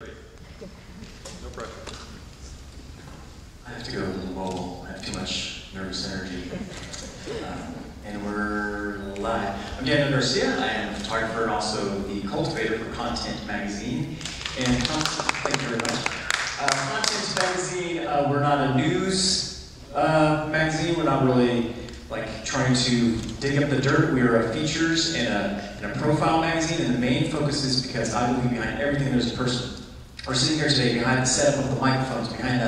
No pressure. I have to go a little mobile. I have too much nervous energy. And we're live. I'm Daniel Garcia. I am a photographer and also the Cultivator for Content Magazine. And thank you very much. Content Magazine, we're not a news magazine. We're not really like trying to dig up the dirt. We are a features and a profile magazine, and the main focus is because I believe behind everything there's a person. We're sitting here today behind the setup of the microphones, behind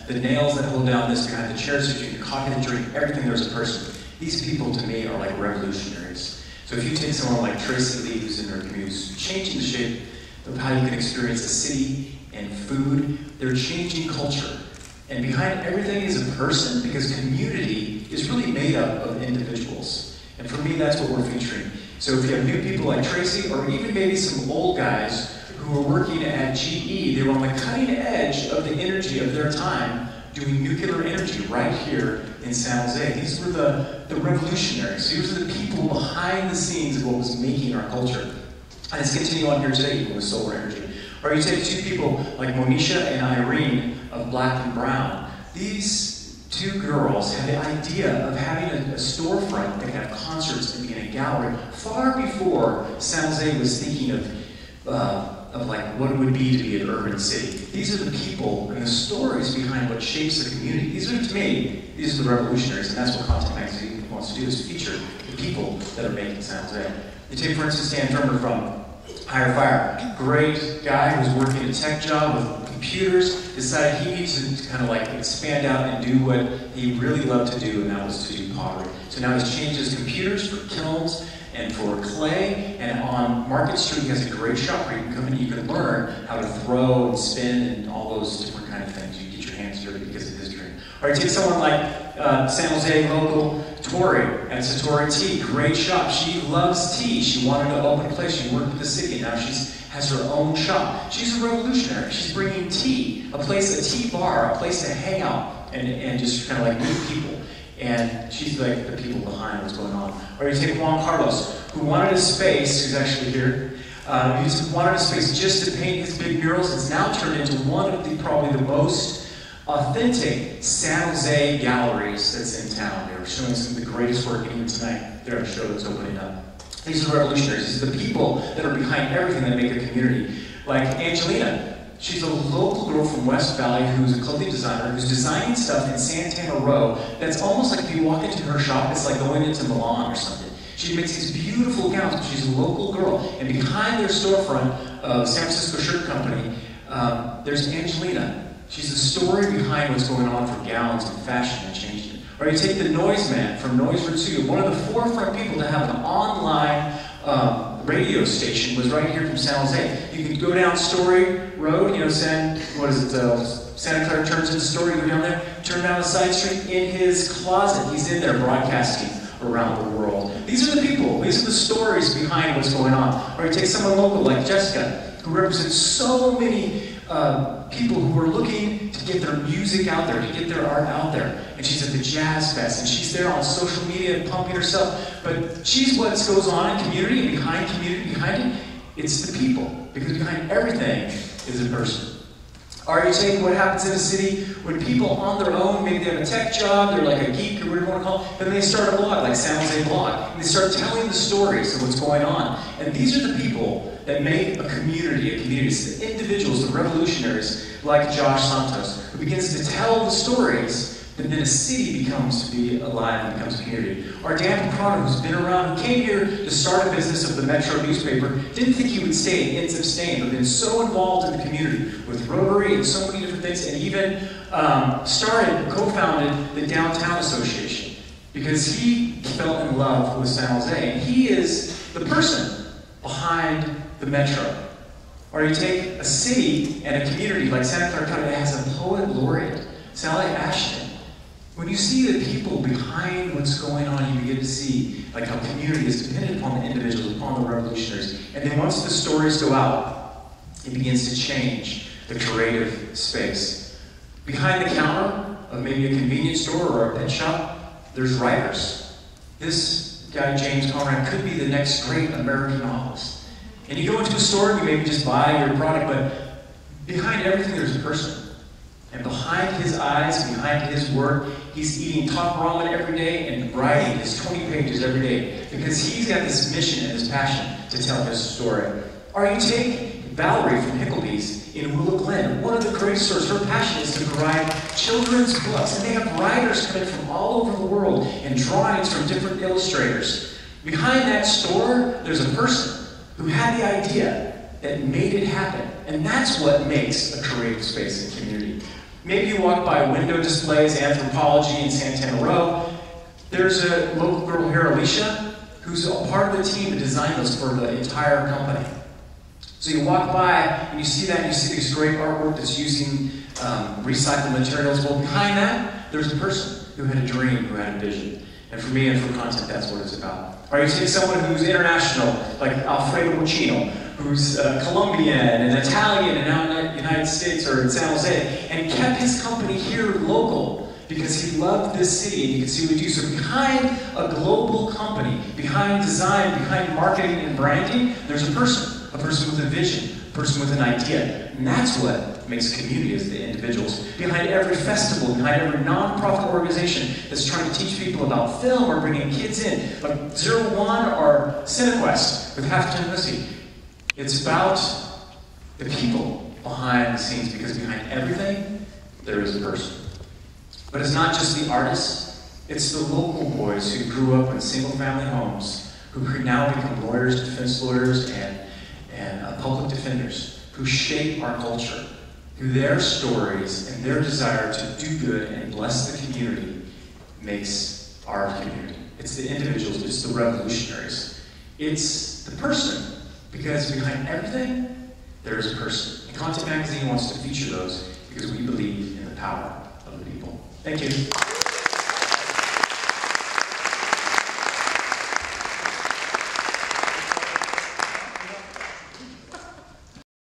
the nails that hold down this, behind the chairs that you can coffee, the drink, everything there's a person. These people to me are like revolutionaries. So if you take someone like Tracy Lee, who's in their community, who's changing the shape of how you can experience a city and food, they're changing culture. And behind everything is a person, because community is really made up of individuals. And for me, that's what we're featuring. So if you have new people like Tracy, or even maybe some old guys who were working at GE, they were on the cutting edge of the energy of their time, doing nuclear energy right here in San Jose. These were the revolutionaries. These were the people behind the scenes of what was making our culture. And let's continue on here today, even with solar energy. Or you take two people like Monisha and Irene of Black and Brown. These two girls had the idea of having a storefront that could have concerts and be in a gallery far before San Jose was thinking of like what it would be to be an urban city. These are the people and the stories behind what shapes the community. These are, to me, these are the revolutionaries, and that's what Content Magazine wants to do, is feature the people that are making San Jose. You take, for instance, Dan Trimmer from Higher Fire. Great guy who's working a tech job with computers, decided he needs to kind of like expand out and do what he really loved to do, and that was to do pottery. So now he's changed his computers for kilns and for clay, and on Market Street he has a great shop where you can come in and you can learn how to throw and spin and all those different kind of things. You get your hands dirty because of his training. Or you take someone like San Jose local Tori at Satori Tea, great shop. She loves tea. She wanted to open a place. She worked with the city, and now she has her own shop. She's a revolutionary. She's bringing tea, a tea bar, a place to hang out and just kind of like meet people. And she's like the people behind what's going on. Or you take Juan Carlos, who wanted a space, who's actually here, he just wanted a space just to paint his big murals. It's now turned into one of probably the most authentic San Jose galleries that's in town. They were showing some of the greatest work, and even tonight, there are shows opening up. These are the revolutionaries. These are the people that are behind everything that make a community. Like Angelina. She's a local girl from West Valley who's a clothing designer who's designing stuff in Santana Row that's almost like if you walk into her shop, it's like going into Milan or something. She makes these beautiful gowns, but she's a local girl. And behind their storefront of San Francisco Shirt Company, there's Angelina. She's the story behind what's going on for gowns and fashion and changing it. Or you take the Noise Man from Noise Retsu, one of the forefront people to have an online radio station was right here from San Jose. You can go down Story Road, Santa Clara turns into Story, go down there, turn down the side street, in his closet, he's in there broadcasting around the world. These are the people, these are the stories behind what's going on. Or you take someone local like Jessica, who represents so many people who are looking to get their music out there, to get their art out there. And she's at the Jazz Fest, and she's there on social media pumping herself. But she's what goes on in community, and behind it, it's the people. Because behind everything is a person. Or you take what happens in a city when people on their own, maybe they have a tech job, they're like a geek or whatever you want to call it, and then they start a blog, like San Jose Blog, and they start telling the stories of what's going on. And these are the people that make a community. It's the individuals, the revolutionaries, like Josh Santos, who begins to tell the stories, and then a city becomes to be alive and becomes a community. Or Dan Picrano, who's been around, who came here to start a business of the Metro newspaper, didn't think he would stay in Ends of Stain, but been so involved in the community with Rotary and so many different things, and even co-founded the Downtown Association, because he fell in love with San Jose, and he is the person behind the Metro. Or you take a city and a community like Santa Clara County that has a poet laureate, Sally Ashton. When you see the people behind what's going on, you begin to see like how community is dependent upon the individuals, upon the revolutionaries. And then once the stories go out, it begins to change the creative space. Behind the counter of maybe a convenience store or a pet shop, there's writers. This guy, James Conrad, could be the next great American novelist. And you go into a store and you maybe just buy your product, but Behind everything, there's a person. And behind his eyes, behind his work, he's eating top ramen every day and writing his 20 pages every day because he's got this mission and this passion to tell his story. Or you take Valerie from Hicklebee's in Willow Glen, one of the great stores. Her passion is to provide children's books, and they have writers coming from all over the world and drawings from different illustrators. Behind that store, there's a person who had the idea that made it happen, and that's what makes a creative space and community. Maybe you walk by window displays, Anthropology in Santana Row. There's a local girl here, Alicia, who's a part of the team that designed those for the entire company. So you walk by and you see that, and you see this great artwork that's using recycled materials. Well, behind that, there's a person who had a dream, who had a vision. And for me and for content, that's what it's about. Or you take someone who's international, like Alfredo Muccino, who's Colombian and Italian and now in the United States or in San Jose, and kept his company here local because he loved this city and you can see what we do. So behind a global company, behind design, behind marketing and branding, there's a person with a vision, a person with an idea. And that's what makes a community, is the individuals. Behind every festival, behind every nonprofit organization that's trying to teach people about film or bringing kids in, like 01 or CineQuest with Half-Time Lucy. It's about the people behind the scenes, because behind everything, there is a person. But it's not just the artists, it's the local boys who grew up in single-family homes, who now become lawyers, defense lawyers, and public defenders, who shape our culture through their stories and their desire to do good and bless the community makes our community. It's the individuals, it's the revolutionaries. It's the person, because behind everything, there is a person. And Content Magazine wants to feature those because we believe in the power of the people. Thank you.